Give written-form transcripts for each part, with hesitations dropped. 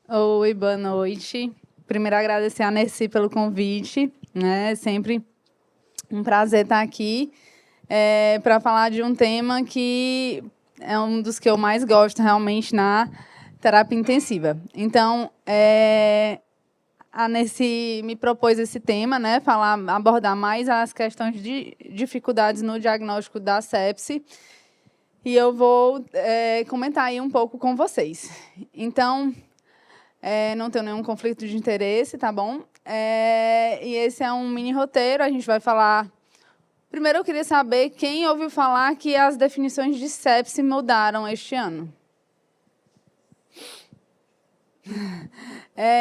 Oi, boa noite. Primeiro, agradecer a Nercy pelo convite. É sempre um prazer estar aqui para falar de um tema que é um dos que eu mais gosto realmente na terapia intensiva. Então, a Nercy me propôs esse tema, né, abordar mais as questões de dificuldades no diagnóstico da sepse, e eu vou comentar aí um pouco com vocês. Então, não tenho nenhum conflito de interesse, tá bom? E esse é um mini roteiro, a gente vai falar... Primeiro, eu queria saber quem ouviu falar que as definições de sepse mudaram este ano.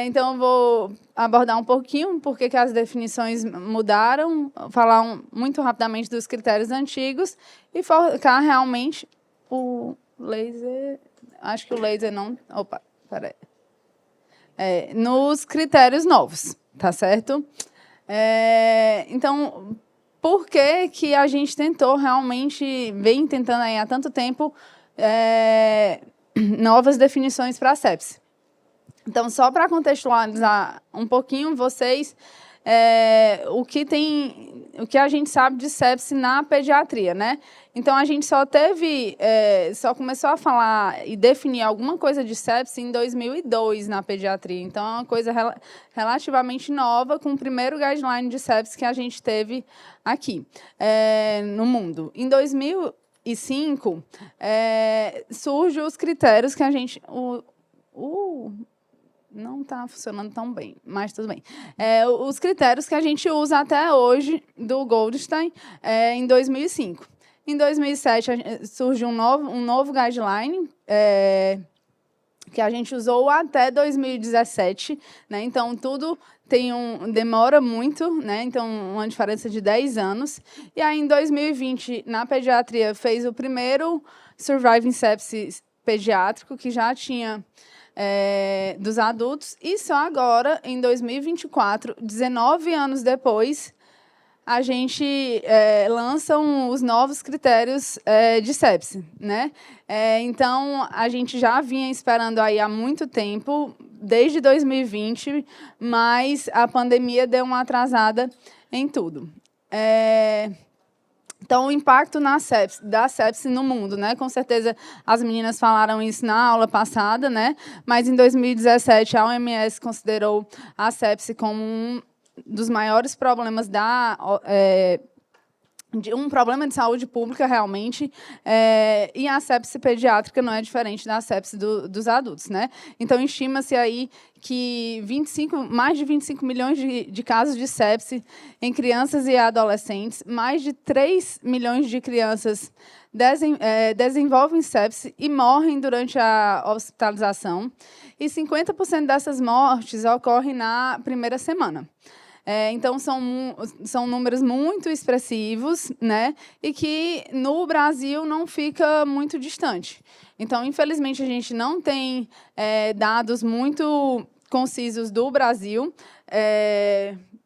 Então, eu vou abordar um pouquinho por que as definições mudaram, falar muito rapidamente dos critérios antigos e focar realmente o laser... Acho que o laser não... Opa, peraí. Nos critérios novos, tá certo? Então, por que a gente tentou realmente, vem tentando aí há tanto tempo, novas definições para a sepse? Então, só para contextualizar um pouquinho vocês, o que a gente sabe de sepse na pediatria, né? Então, a gente só começou a falar e definir alguma coisa de sepse em 2002 na pediatria. Então, é uma coisa relativamente nova, com o primeiro guideline de sepse que a gente teve aqui no mundo. Em 2005, surgem os critérios que a gente... Não está funcionando tão bem, mas tudo bem. Os critérios que a gente usa até hoje do Goldstein em 2005. Em 2007, surgiu um novo guideline que a gente usou até 2017. Né? Então, tudo demora muito, né? Então, uma diferença de 10 anos. E aí, em 2020, na pediatria, fez o primeiro Surviving Sepsis pediátrico, que já tinha... dos adultos, e só agora, em 2024, 19 anos depois, a gente lança os novos critérios de sepse. Né? Então, a gente já vinha esperando aí há muito tempo, desde 2020, mas a pandemia deu uma atrasada em tudo. Então, o impacto da sepse no mundo, né? Com certeza, as meninas falaram isso na aula passada, né? Mas, em 2017, a OMS considerou a sepse como um dos maiores problemas de um problema de saúde pública, realmente, e a sepse pediátrica não é diferente da sepse dos adultos. Né? Então, estima-se aí que mais de 25 milhões de casos de sepse em crianças e adolescentes, mais de 3 milhões de crianças desenvolvem sepse e morrem durante a hospitalização, e 50% dessas mortes ocorrem na primeira semana. Então, são números muito expressivos, né? E que, no Brasil, não fica muito distante. Então, infelizmente, a gente não tem dados muito concisos do Brasil,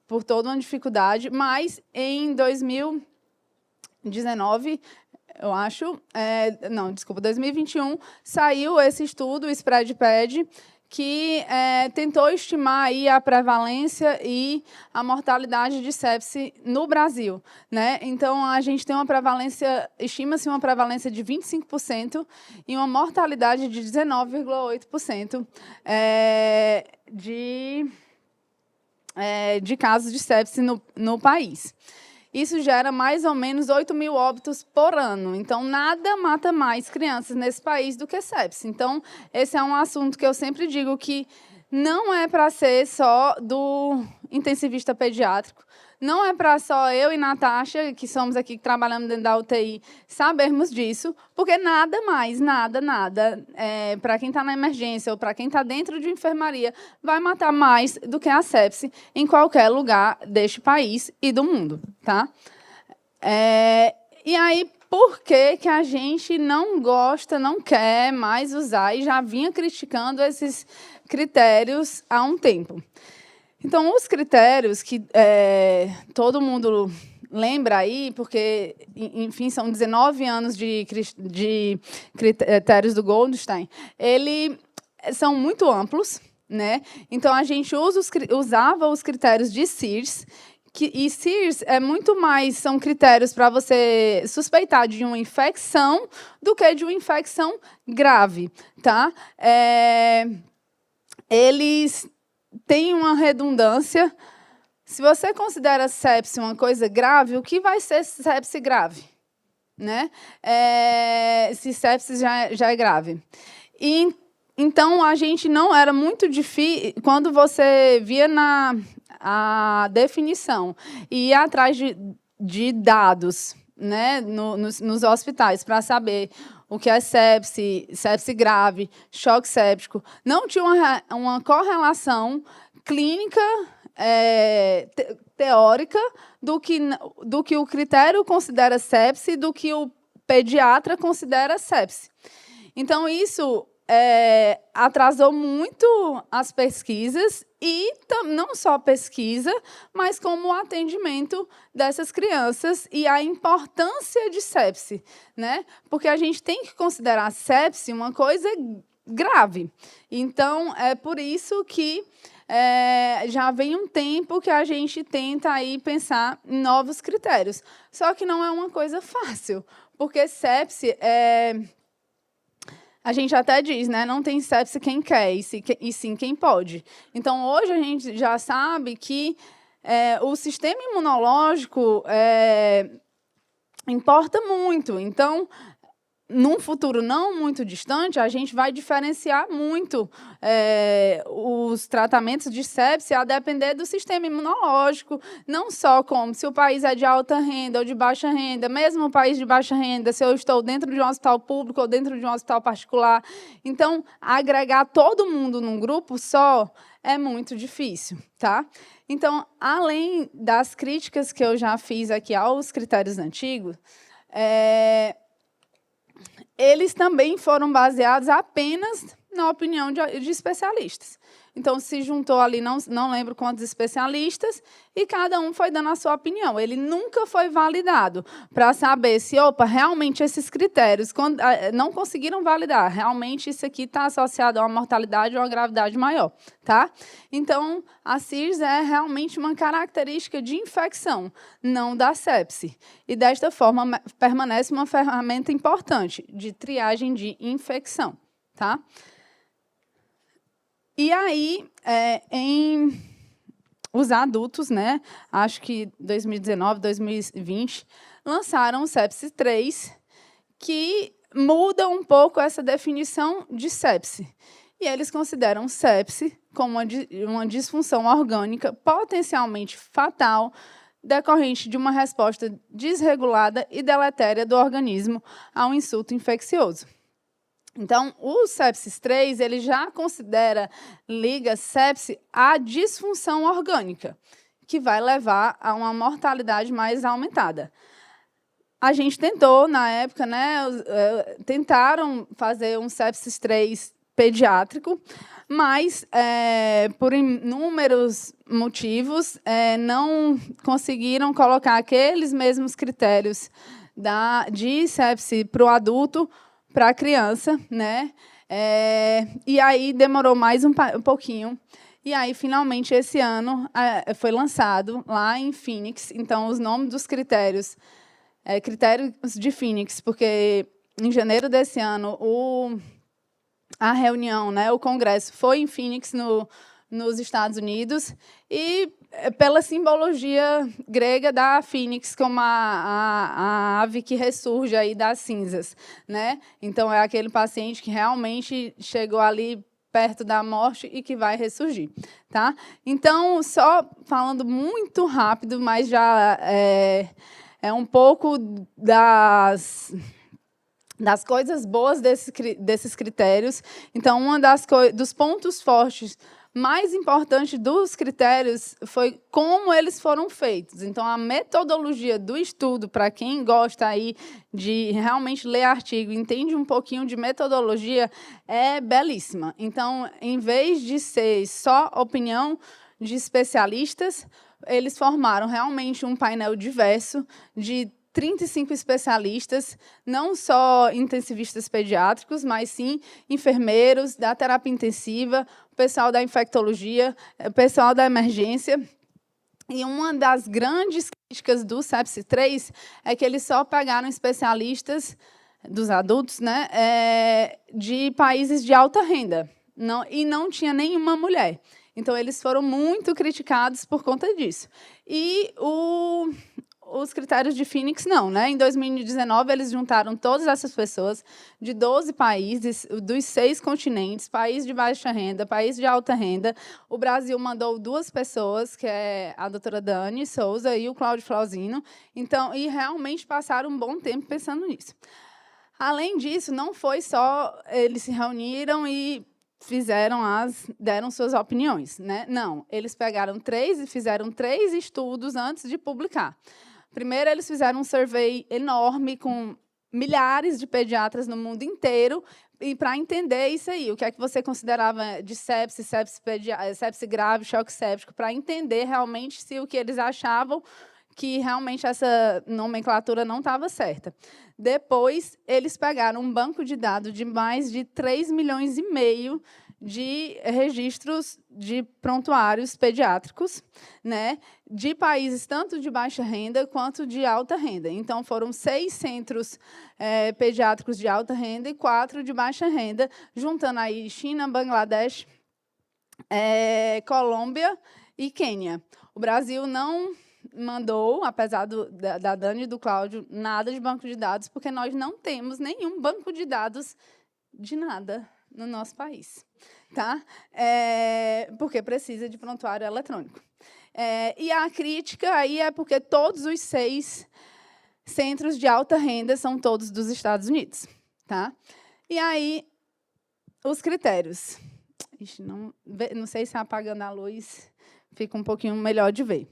por toda uma dificuldade, mas, em 2019... eu acho, 2021, saiu esse estudo, o SpreadPed, que tentou estimar aí a prevalência e a mortalidade de sepse no Brasil. Né? Então, a gente tem estima-se uma prevalência de 25% e uma mortalidade de 19,8% de casos de sepse no país. Isso gera mais ou menos 8 mil óbitos por ano. Então, nada mata mais crianças nesse país do que sepse. Então, esse é um assunto que eu sempre digo que não é para ser só do intensivista pediátrico, não é para só eu e Natasha, que somos aqui, que trabalhamos dentro da UTI, sabermos disso, porque nada mais, nada, para quem está na emergência ou para quem está dentro de enfermaria, vai matar mais do que a sepse em qualquer lugar deste país e do mundo. Tá? E aí, por que a gente não gosta, não quer mais usar e já vinha criticando esses critérios há um tempo? Então, os critérios que todo mundo lembra aí, porque, enfim, são 19 anos de critérios do Goldstein, ele são muito amplos, né? Então, a gente usava os critérios de SIRS, e SIRS é muito mais, são critérios para você suspeitar de uma infecção do que de uma infecção grave, tá? Eles têm uma redundância. Se você considera sepse uma coisa grave, o que vai ser sepse grave? Né? Se sepsis já é grave. Então, a gente não era muito difícil. Quando você via a definição e ia atrás de dados, né, nos hospitais para saber o que é sepse, sepse grave, choque séptico, não tinha uma correlação clínica teórica do que o critério considera sepse e do que o pediatra considera sepse. Então, isso atrasou muito as pesquisas e não só a pesquisa, mas como o atendimento dessas crianças e a importância de sepse, né? Porque a gente tem que considerar a sepse uma coisa grave. Então, é por isso que já vem um tempo que a gente tenta aí pensar em novos critérios. Só que não é uma coisa fácil, porque sepse a gente até diz, né, não tem sepse quem quer, e sim quem pode. Então, hoje a gente já sabe que o sistema imunológico importa muito. Então, num futuro não muito distante, a gente vai diferenciar muito os tratamentos de sepse a depender do sistema imunológico, não só como se o país é de alta renda ou de baixa renda, mesmo o país de baixa renda, se eu estou dentro de um hospital público ou dentro de um hospital particular. Então, agregar todo mundo num grupo só é muito difícil, tá? Então, além das críticas que eu já fiz aqui aos critérios antigos, eles também foram baseados apenas na opinião de especialistas. Então, se juntou ali, não lembro quantos especialistas, e cada um foi dando a sua opinião. Ele nunca foi validado para saber se, realmente esses critérios não conseguiram validar. Realmente, isso aqui está associado a uma mortalidade ou uma gravidade maior. Tá? Então, a SIRS é realmente uma característica de infecção, não da sepse. E, desta forma, permanece uma ferramenta importante de triagem de infecção. Tá? E aí, os adultos, né, acho que 2019, 2020, lançaram o Sepse 3, que muda um pouco essa definição de sepse. E eles consideram sepse como uma disfunção orgânica potencialmente fatal decorrente de uma resposta desregulada e deletéria do organismo a um insulto infeccioso. Então, o sepsis 3, ele já liga sepse à disfunção orgânica, que vai levar a uma mortalidade mais aumentada. A gente tentou, na época, né, tentaram fazer um sepsis 3 pediátrico, mas, por inúmeros motivos, não conseguiram colocar aqueles mesmos critérios de sepse para o adulto, para a criança, né? E aí demorou mais um pouquinho. E aí, finalmente, esse ano, foi lançado lá em Phoenix. Então, os nomes dos critérios, critérios de Phoenix, porque em janeiro desse ano, a reunião, né, o congresso, foi em Phoenix, nos Estados Unidos, e pela simbologia grega da fênix, como a ave que ressurge aí das cinzas, né? Então, é aquele paciente que realmente chegou ali perto da morte e que vai ressurgir, tá? Então, só falando muito rápido, mas já é um pouco das coisas boas desses critérios. Então, dos pontos fortes mais importante dos critérios foi como eles foram feitos. Então, a metodologia do estudo, para quem gosta aí de realmente ler artigo, entende um pouquinho de metodologia, é belíssima. Então, em vez de ser só opinião de especialistas, eles formaram realmente um painel diverso de 35 especialistas, não só intensivistas pediátricos, mas sim enfermeiros da terapia intensiva, o pessoal da infectologia, o pessoal da emergência. E uma das grandes críticas do Sepsis-3 é que eles só pegaram especialistas dos adultos, né, de países de alta renda, e não tinha nenhuma mulher. Então, eles foram muito criticados por conta disso. E os critérios de Phoenix, não. Né? Em 2019, eles juntaram todas essas pessoas de 12 países, dos 6 continentes, país de baixa renda, país de alta renda. O Brasil mandou 2 pessoas, que é a doutora Dani Souza e o Cláudio Flauzino. Então, e realmente passaram um bom tempo pensando nisso. Além disso, não foi só eles se reuniram e deram suas opiniões, né? Não, eles pegaram 3 e fizeram 3 estudos antes de publicar. Primeiro, eles fizeram um survey enorme com milhares de pediatras no mundo inteiro e para entender isso aí, o que é que você considerava de sepsis grave, choque séptico, para entender realmente se o que eles achavam que realmente essa nomenclatura não estava certa. Depois, eles pegaram um banco de dados de mais de 3,5 milhões de registros de prontuários pediátricos, né, de países tanto de baixa renda quanto de alta renda. Então, foram 6 centros pediátricos de alta renda e 4 de baixa renda, juntando aí China, Bangladesh, Colômbia e Quênia. O Brasil não mandou, apesar da Dani e do Cláudio, nada de banco de dados, porque nós não temos nenhum banco de dados de nada no nosso país, tá? Porque precisa de prontuário eletrônico. E a crítica aí é porque todos os 6 centros de alta renda são todos dos Estados Unidos, tá? E aí, os critérios. Ixi, não sei se apagando a luz fica um pouquinho melhor de ver.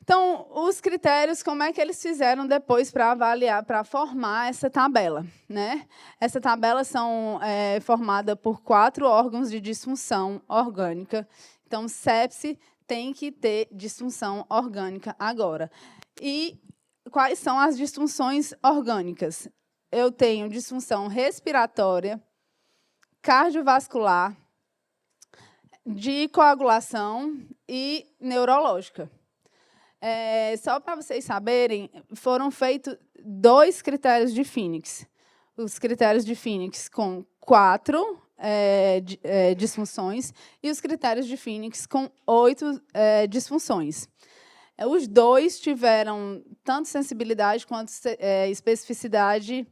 Então, os critérios, como é que eles fizeram depois para avaliar, para formar essa tabela? Né? Essa tabela são formada por 4 órgãos de disfunção orgânica. Então, sepse tem que ter disfunção orgânica agora. E quais são as disfunções orgânicas? Eu tenho disfunção respiratória, cardiovascular, de coagulação e neurológica. Só para vocês saberem, foram feitos 2 critérios de Phoenix. Os critérios de Phoenix com 4 disfunções e os critérios de Phoenix com 8 disfunções. Os 2 tiveram tanto sensibilidade quanto especificidade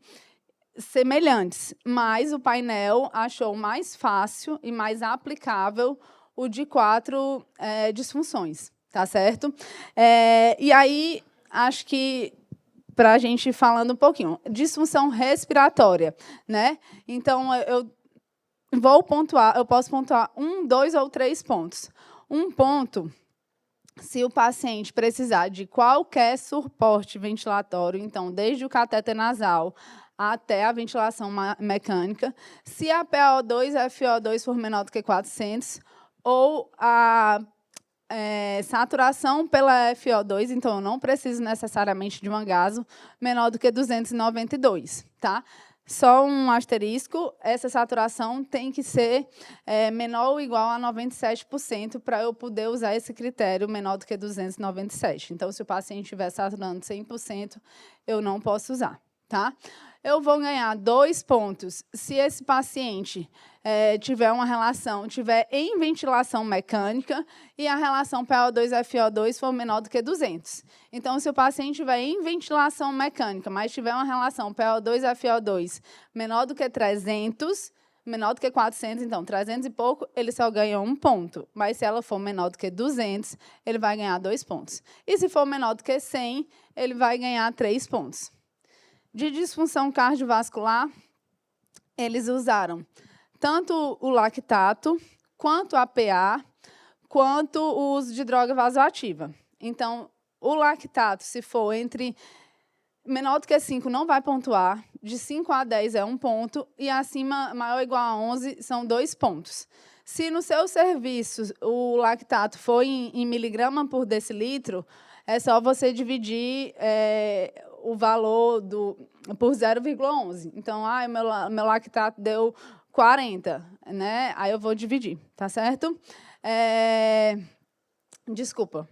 semelhantes, mas o painel achou mais fácil e mais aplicável o de 4 disfunções. Tá certo? E aí, acho que, para a gente falando um pouquinho, disfunção respiratória, né? Então, eu posso pontuar 1, 2 ou 3 pontos. Um ponto, se o paciente precisar de qualquer suporte ventilatório, então, desde o catéter nasal até a ventilação mecânica, se a PaO2 e a FiO2 for menor do que 400, ou a saturação pela FiO2, então eu não preciso necessariamente de um gaso menor do que 292, tá? Só um asterisco, essa saturação tem que ser menor ou igual a 97% para eu poder usar esse critério menor do que 297. Então, se o paciente estiver saturando 100%, eu não posso usar, tá? Eu vou ganhar 2 pontos se esse paciente tiver em ventilação mecânica e a relação PaO2-FiO2 for menor do que 200. Então, se o paciente estiver em ventilação mecânica, mas tiver uma relação PaO2-FiO2 menor do que 300, menor do que 400, então, 300 e pouco, ele só ganha 1 ponto. Mas, se ela for menor do que 200, ele vai ganhar 2 pontos. E, se for menor do que 100, ele vai ganhar 3 pontos. De disfunção cardiovascular, eles usaram tanto o lactato, quanto a PA, quanto o uso de droga vasoativa. Então, o lactato, se for entre menor do que 5, não vai pontuar, de 5 a 10 é 1 ponto, e acima, maior ou igual a 11, são 2 pontos. Se no seu serviço o lactato for em miligrama por decilitro, é só você dividir o valor por 0,11. Então, meu lactato deu 40, né? Aí eu vou dividir, tá certo? Desculpa.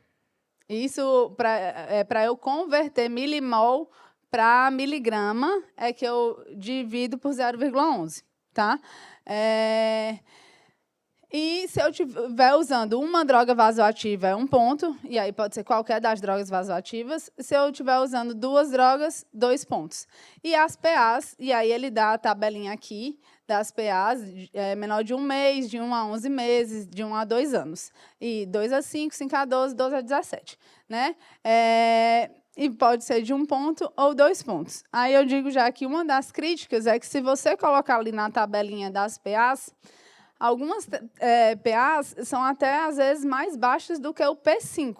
Isso, para eu converter milimol para miligrama, é que eu divido por 0,11, tá? E se eu estiver usando uma droga vasoativa, é 1 ponto, e aí pode ser qualquer das drogas vasoativas. Se eu estiver usando 2 drogas, 2 pontos. E as PAs, e aí ele dá a tabelinha aqui das PAs, menor de 1 mês, de 1 a 11 meses, de 1 a 2 anos. E 2 a 5, 5 a 12, 12 a 17. Né? E pode ser de 1 ponto ou 2 pontos. Aí eu digo já que uma das críticas é que se você colocar ali na tabelinha das PAs, algumas PAs são até, às vezes, mais baixas do que o P5.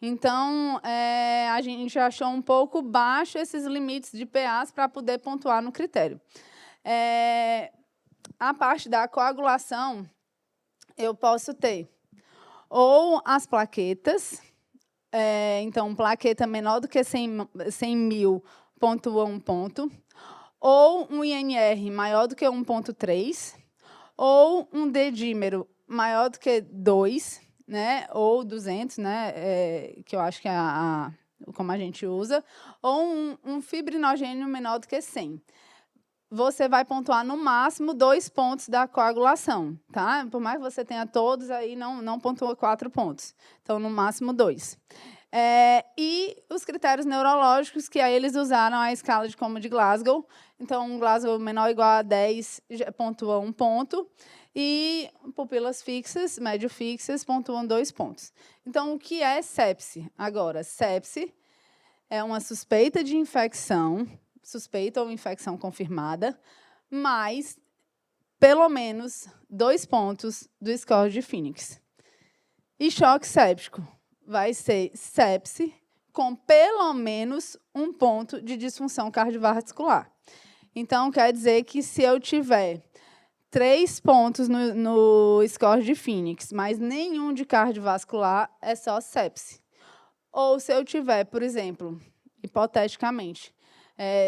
Então, a gente achou um pouco baixo esses limites de PAs para poder pontuar no critério. A parte da coagulação, eu posso ter ou as plaquetas, então, plaqueta menor do que 100.000 pontua 1 ponto, ou um INR maior do que 1,3, ou um D-dímero maior do que 2, né, ou 200, né, que eu acho que é como a gente usa, ou um fibrinogênio menor do que 100. Você vai pontuar no máximo 2 pontos da coagulação, tá? Por mais que você tenha todos, aí não pontua 4 pontos. Então, no máximo 2. E os critérios neurológicos, que aí eles usaram a escala de Como de Glasgow. Então, um Glasgow menor ou igual a 10 pontua 1 ponto. E pupilas fixas, médio fixas, pontuam 2 pontos. Então, o que é sepse? Agora, sepse é uma suspeita de infecção, suspeita ou infecção confirmada, mais pelo menos 2 pontos do score de Phoenix. E choque séptico vai ser sepse com pelo menos 1 ponto de disfunção cardiovascular. Então, quer dizer que se eu tiver 3 pontos no score de Phoenix, mas nenhum de cardiovascular, é só sepse. Ou se eu tiver, por exemplo, hipoteticamente,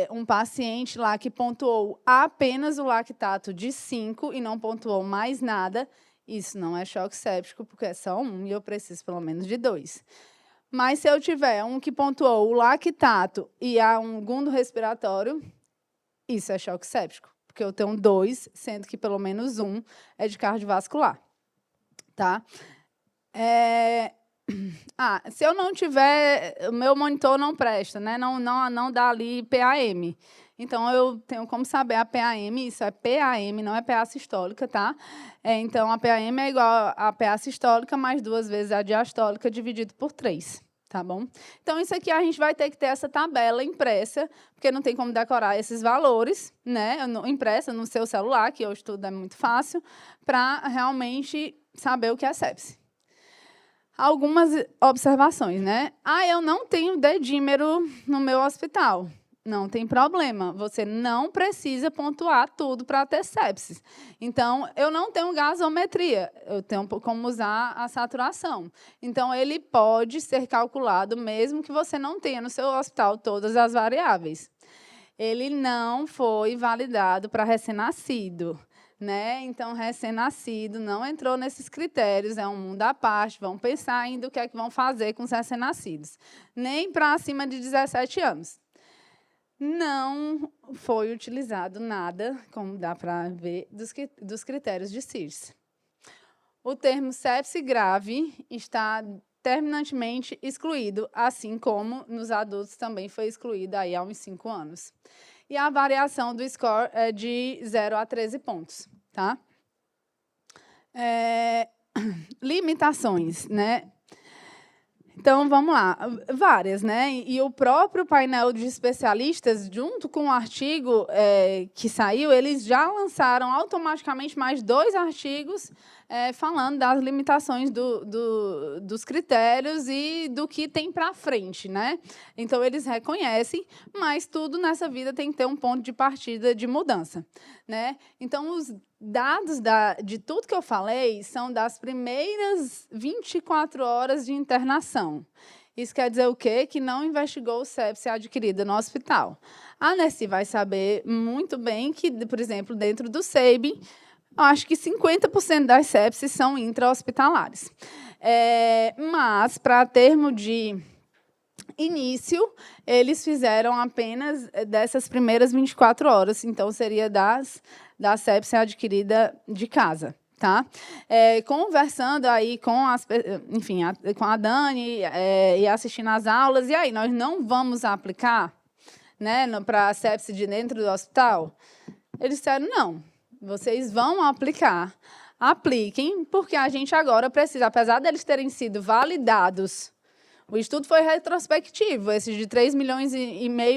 um paciente lá que pontuou apenas o lactato de 5 e não pontuou mais nada, isso não é choque séptico, porque é só 1 e eu preciso pelo menos de 2. Mas se eu tiver um que pontuou o lactato e há um gundo respiratório, isso é choque séptico, porque eu tenho 2, sendo que pelo menos 1 é de cardiovascular. Tá? Se eu não tiver, o meu monitor não presta, né? Não dá ali PAM. Então, eu tenho como saber a PAM, isso é PAM, não é PA sistólica, tá? Então, a PAM é igual a PA sistólica mais 2 vezes a diastólica dividido por 3, tá bom? Então, isso aqui a gente vai ter que ter essa tabela impressa, porque não tem como decorar esses valores, né? Impressa no seu celular, que hoje tudo é muito fácil, para realmente saber o que é sepse. Algumas observações, né? Eu não tenho D-dímero no meu hospital. Não tem problema. Você não precisa pontuar tudo para ter sepsis. Então, eu não tenho gasometria. Eu tenho como usar a saturação. Então, ele pode ser calculado, mesmo que você não tenha no seu hospital todas as variáveis. Ele não foi validado para recém-nascido. Né? Então, recém-nascido não entrou nesses critérios, é um mundo à parte, vão pensar ainda o que é que vão fazer com os recém-nascidos. Nem para acima de 17 anos. Não foi utilizado nada, como dá para ver, dos critérios de CIRS. O termo sepse grave está terminantemente excluído, assim como nos adultos também foi excluído aí há uns 5 anos. E a variação do score é de 0 a 13 pontos. Tá? Limitações, né? Então, vamos lá. Várias, né? E o próprio painel de especialistas, junto com o artigo que saiu, eles já lançaram automaticamente mais 2 artigos falando das limitações dos critérios e do que tem para frente, né? Então, eles reconhecem, mas tudo nessa vida tem que ter um ponto de partida de mudança, né? Então, os dados de tudo que eu falei são das primeiras 24 horas de internação. Isso quer dizer o quê? Que não investigou sepse adquirida no hospital. A Nessi vai saber muito bem que, por exemplo, dentro do SEIB, eu acho que 50% das sepses são intra-hospitalares. Mas, para termo de início, eles fizeram apenas dessas primeiras 24 horas, então seria da sepse adquirida de casa. Tá? Conversando aí com com a Dani e assistindo às aulas, e aí, nós não vamos aplicar, né, para a sepse de dentro do hospital? Eles disseram, não, vocês vão aplicar, apliquem, porque a gente agora precisa, apesar deles terem sido validados, o estudo foi retrospectivo, esses de 3,5 milhões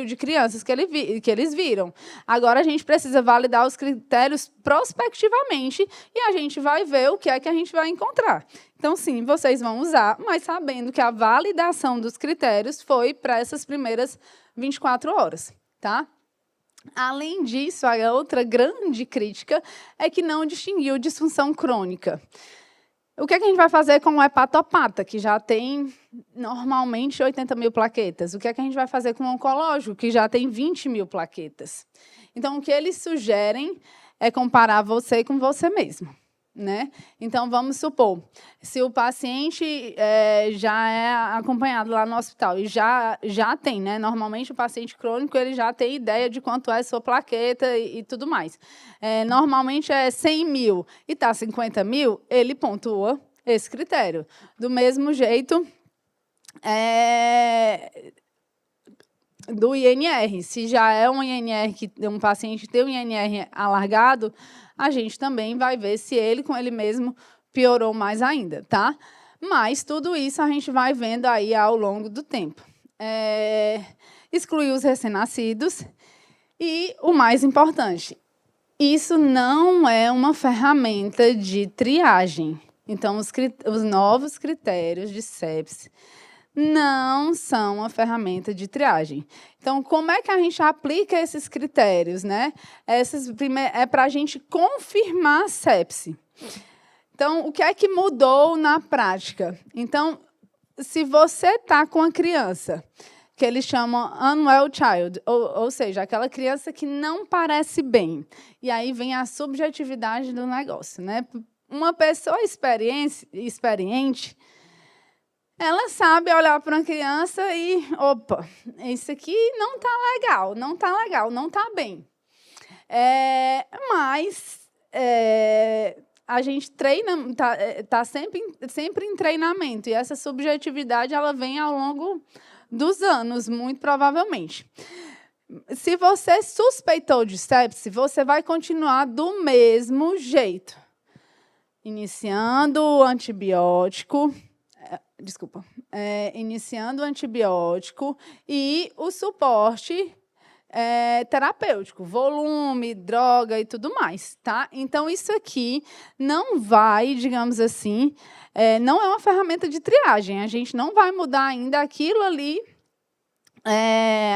de crianças que eles viram. Agora, a gente precisa validar os critérios prospectivamente e a gente vai ver o que é que a gente vai encontrar. Então, sim, vocês vão usar, mas sabendo que a validação dos critérios foi para essas primeiras 24 horas. Tá? Além disso, a outra grande crítica é que não distinguiu disfunção crônica. O que é que a gente vai fazer com o hepatopata, que já tem, normalmente, 80 mil plaquetas? O que é que a gente vai fazer com o oncológico, que já tem 20 mil plaquetas? Então, o que eles sugerem é comparar você com você mesmo. Né? Então, vamos supor, se o paciente já é acompanhado lá no hospital e já tem, né? Normalmente, o paciente crônico ele já tem ideia de quanto é a sua plaqueta e tudo mais. Normalmente, é 100 mil e está 50 mil, ele pontua esse critério. Do mesmo jeito, do INR. Se já é um INR, que um paciente tem um INR alargado, a gente também vai ver se ele, com ele mesmo, piorou mais ainda, tá? Mas tudo isso a gente vai vendo aí ao longo do tempo. Excluir os recém-nascidos e, o mais importante, isso não é uma ferramenta de triagem. Então, os novos critérios de sepse não são uma ferramenta de triagem. Então, como é que a gente aplica esses critérios, né? É para a gente confirmar a sepse. Então, o que é que mudou na prática? Então, se você está com a criança, que eles chamam unwell child, ou seja, aquela criança que não parece bem, e aí vem a subjetividade do negócio, né? Uma pessoa experiente, ela sabe olhar para uma criança e, opa, isso aqui não está legal, não está bem. Mas a gente treina, está sempre em treinamento, e essa subjetividade ela vem ao longo dos anos, muito provavelmente. Se você suspeitou de sepse, você vai continuar do mesmo jeito. Iniciando o antibiótico, e o suporte terapêutico, volume, droga e tudo mais, tá? Então, isso aqui não vai, digamos assim, não é uma ferramenta de triagem. A gente não vai mudar ainda aquilo ali,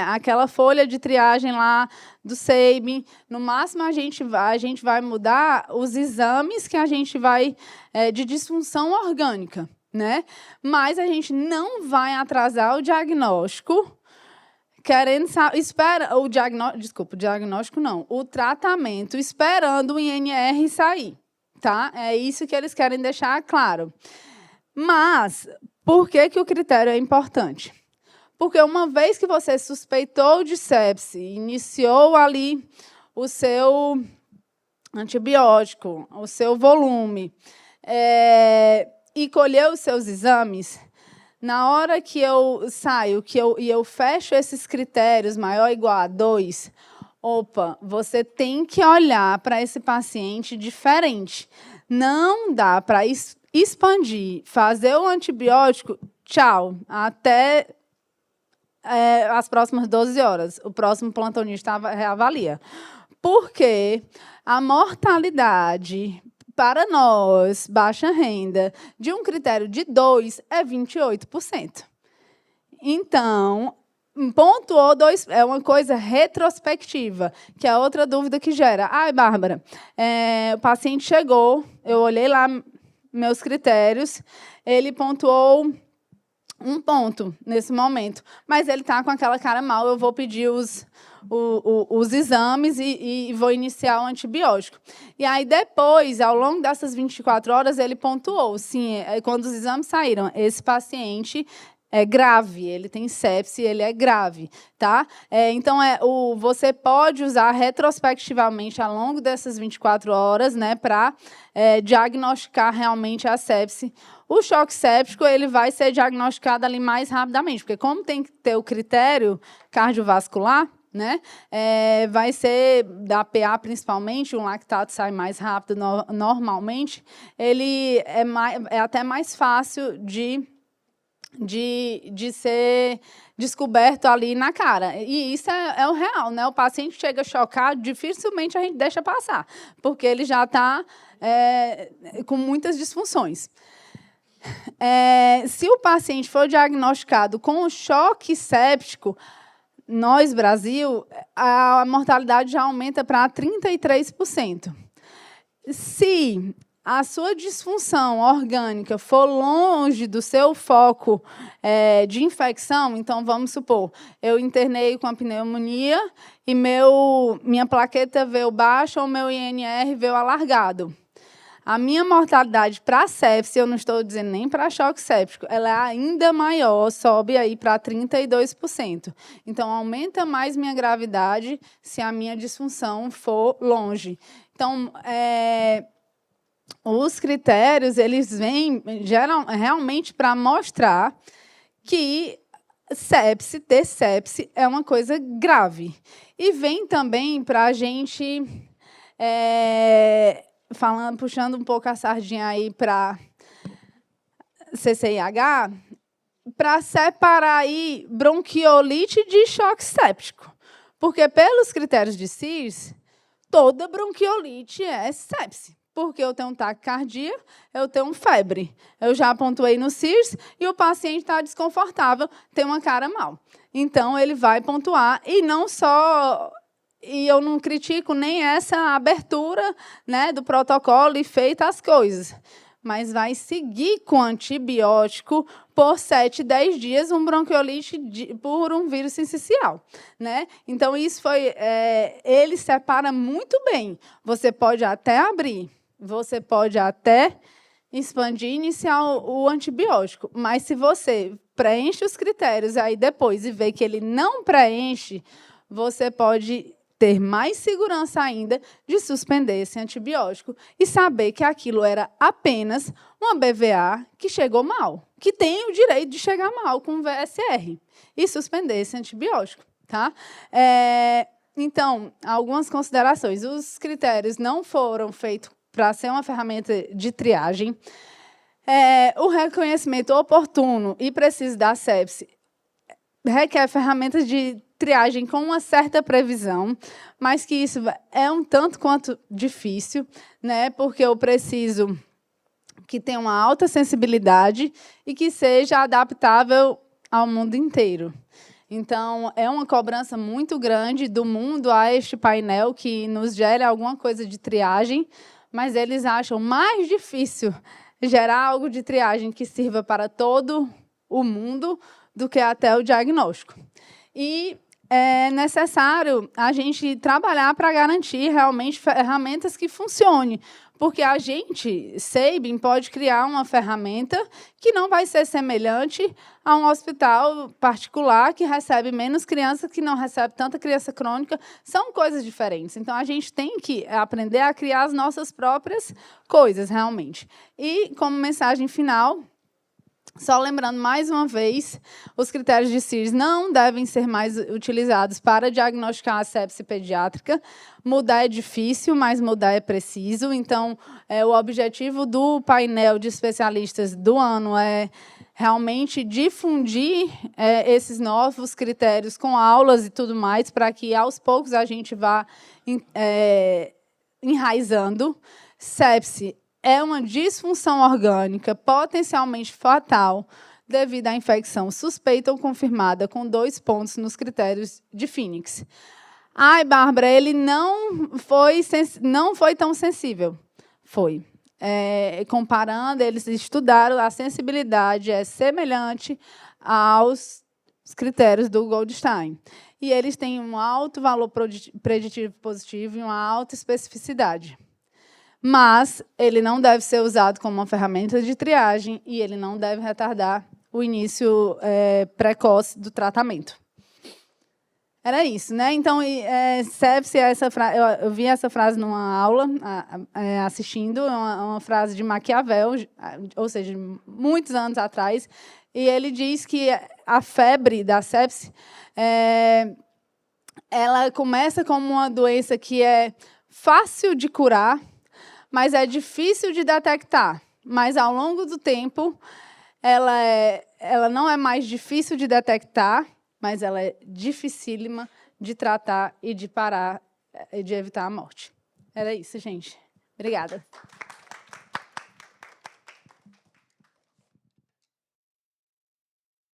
aquela folha de triagem lá do SEIB. No máximo, a gente vai mudar os exames que a gente vai de disfunção orgânica, né? Mas a gente não vai atrasar o diagnóstico, o tratamento, esperando o INR sair, tá? É isso que eles querem deixar claro. Mas, por que o critério é importante? Porque uma vez que você suspeitou de sepse, iniciou ali o seu antibiótico, o seu volume, e colheu os seus exames, na hora que eu saio e eu fecho esses critérios maior ou igual a 2, você tem que olhar para esse paciente diferente. Não dá para expandir, fazer o antibiótico, tchau, até as próximas 12 horas. O próximo plantonista reavalia. Porque a mortalidade para nós, baixa renda, de um critério de 2 é 28%. Então, pontuou 2, é uma coisa retrospectiva, que é outra dúvida que gera. Ai, Bárbara, o paciente chegou, eu olhei lá meus critérios, ele pontuou um ponto nesse momento. Mas ele está com aquela cara mal, eu vou pedir os exames e vou iniciar o antibiótico. E aí, depois, ao longo dessas 24 horas, ele pontuou, sim, quando os exames saíram, esse paciente é grave, ele tem sepse, ele é grave, tá? Então, você pode usar retrospectivamente ao longo dessas 24 horas, né, para diagnosticar realmente a sepse. O choque séptico ele vai ser diagnosticado ali mais rapidamente, porque como tem que ter o critério cardiovascular, né, vai ser da PA principalmente, um lactato sai mais rápido normalmente, ele é até mais fácil de ser descoberto ali na cara. E isso é o real, né? O paciente chega chocado, dificilmente a gente deixa passar, porque ele já está com muitas disfunções. Se o paciente for diagnosticado com choque séptico, nós, Brasil, a mortalidade já aumenta para 33%. Se a sua disfunção orgânica for longe do seu foco de infecção, então, vamos supor, eu internei com a pneumonia e minha plaqueta veio baixa ou meu INR veio alargado. A minha mortalidade para sepse, eu não estou dizendo nem para choque séptico, ela é ainda maior, sobe aí para 32%. Então, aumenta mais minha gravidade se a minha disfunção for longe. Então, os critérios, eles vêm realmente para mostrar que ter sepse é uma coisa grave. E vem também para a gente, puxando um pouco a sardinha aí para CCIH, para separar aí bronquiolite de choque séptico. Porque, pelos critérios de CIRS, toda bronquiolite é sepse. Porque eu tenho taquicardia, eu tenho febre. Eu já pontuei no CIRS e o paciente está desconfortável, tem uma cara mal. Então, ele vai pontuar e não só... E eu não critico nem essa abertura, né, do protocolo e feita as coisas. Mas vai seguir com antibiótico por 7, 10 dias, um bronquiolite por um vírus sincicial, né? Então, isso ele separa muito bem. Você pode até abrir, você pode até expandir e iniciar o antibiótico, mas se você preenche os critérios aí depois e vê que ele não preenche, você pode ter mais segurança ainda de suspender esse antibiótico e saber que aquilo era apenas uma BVA que chegou mal, que tem o direito de chegar mal com o VSR e suspender esse antibiótico. Tá? Então, algumas considerações. Os critérios não foram feitos para ser uma ferramenta de triagem. O reconhecimento oportuno e preciso da sepse requer ferramentas de triagem com uma certa previsão, mas que isso é um tanto quanto difícil, né? Porque eu preciso que tenha uma alta sensibilidade e que seja adaptável ao mundo inteiro. Então, é uma cobrança muito grande do mundo a este painel que nos gera alguma coisa de triagem, mas eles acham mais difícil gerar algo de triagem que sirva para todo o mundo do que até o diagnóstico. E é necessário a gente trabalhar para garantir realmente ferramentas que funcionem, porque a gente, Sabin, pode criar uma ferramenta que não vai ser semelhante a um hospital particular que recebe menos crianças, que não recebe tanta criança crônica. São coisas diferentes. Então, a gente tem que aprender a criar as nossas próprias coisas, realmente. E, como mensagem final, só lembrando mais uma vez, os critérios de CIRS não devem ser mais utilizados para diagnosticar a sepse pediátrica. Mudar é difícil, mas mudar é preciso. Então, o objetivo do painel de especialistas do ano é realmente difundir esses novos critérios com aulas e tudo mais, para que, aos poucos, a gente vá enraizando. Sepse é uma disfunção orgânica potencialmente fatal devido à infecção suspeita ou confirmada com 2 pontos nos critérios de Phoenix. Ai, Bárbara, ele não foi tão sensível. Foi. comparando, eles estudaram a sensibilidade é semelhante aos critérios do Goldstein. E eles têm um alto valor preditivo positivo e uma alta especificidade. Mas ele não deve ser usado como uma ferramenta de triagem e ele não deve retardar o início precoce do tratamento. Era isso, né? Então, sepse, eu vi essa frase numa aula, assistindo, uma frase de Maquiavel, ou seja, muitos anos atrás, e ele diz que a febre da sepse, ela começa como uma doença que é fácil de curar, mas é difícil de detectar. Mas, ao longo do tempo, ela não é mais difícil de detectar, mas ela é dificílima de tratar e de parar, e de evitar a morte. Era isso, gente. Obrigada.